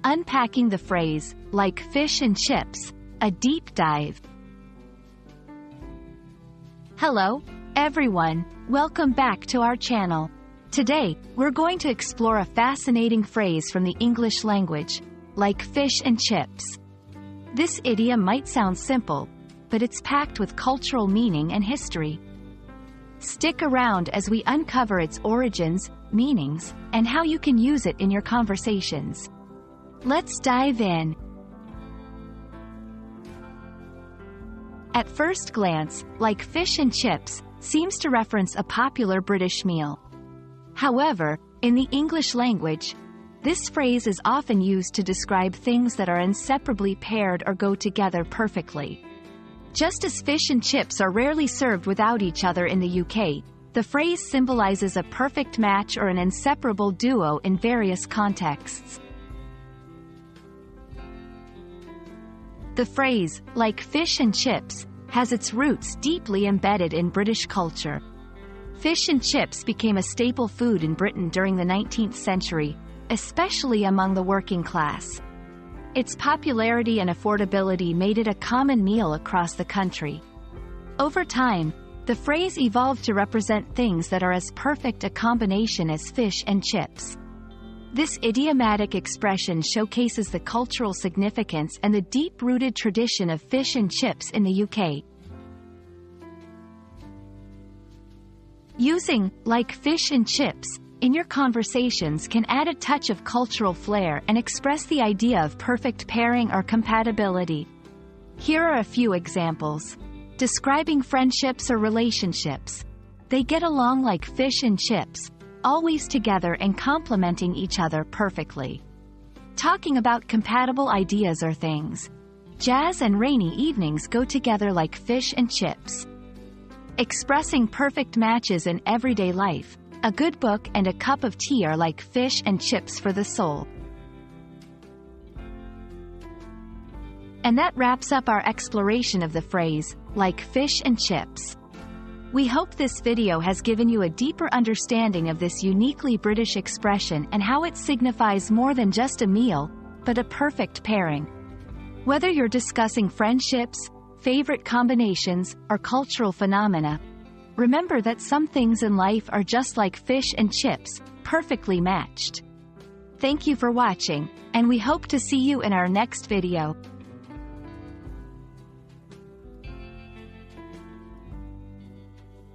unpacking the phrase, like fish and chips, a deep dive. Hello, everyone, welcome back to our channel. Today, we're going to explore a fascinating phrase from the English language, like fish and chips. This idiom might sound simple, but it's packed with cultural meaning and history. Stick around as we uncover its origins, meanings, and how you can use it in your conversations. Let's dive in. At first glance, like fish and chips, seems to reference a popular British meal. However, in the English language, this phrase is often used to describe things that are inseparably paired or go together perfectly. Just as fish and chips are rarely served without each other in the UK, the phrase symbolizes a perfect match or an inseparable duo in various contexts. The phrase, like fish and chips, has its roots deeply embedded in British culture. Fish and chips became a staple food in Britain during the 19th century, especially among the working class. Its popularity and affordability made it a common meal across the country. Over time, the phrase evolved to represent things that are as perfect a combination as fish and chips. This idiomatic expression showcases the cultural significance and the deep-rooted tradition of fish and chips in the UK. Using like fish and chips in your conversations can add a touch of cultural flair and express the idea of perfect pairing or compatibility. Here are a few examples. Describing friendships or relationships. They get along like fish and chips, always together and complementing each other perfectly. Talking about compatible ideas or things. Jazz and rainy evenings go together like fish and chips. Expressing perfect matches in everyday life. A good book and a cup of tea are like fish and chips for the soul. And that wraps up our exploration of the phrase, like fish and chips. We hope this video has given you a deeper understanding of this uniquely British expression and how it signifies more than just a meal, but a perfect pairing. Whether you're discussing friendships, favorite combinations, or cultural phenomena, remember that some things in life are just like fish and chips, perfectly matched. Thank you for watching, and we hope to see you in our next video.